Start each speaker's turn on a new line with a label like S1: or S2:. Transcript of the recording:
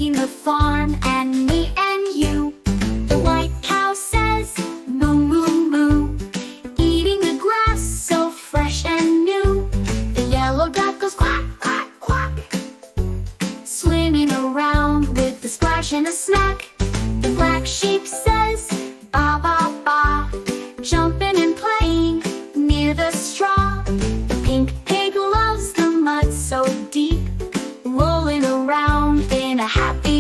S1: making the farm, and me and you. The white cow says, moo, moo, moo, eating the grass so fresh and new. The yellow duck goes quack, quack, quack, swimming around with a splash and a smack. The black sheep says, ba, ba, ba, jumping and playing near the straw. The pink pig loves the mud so deep, rolling around in a happy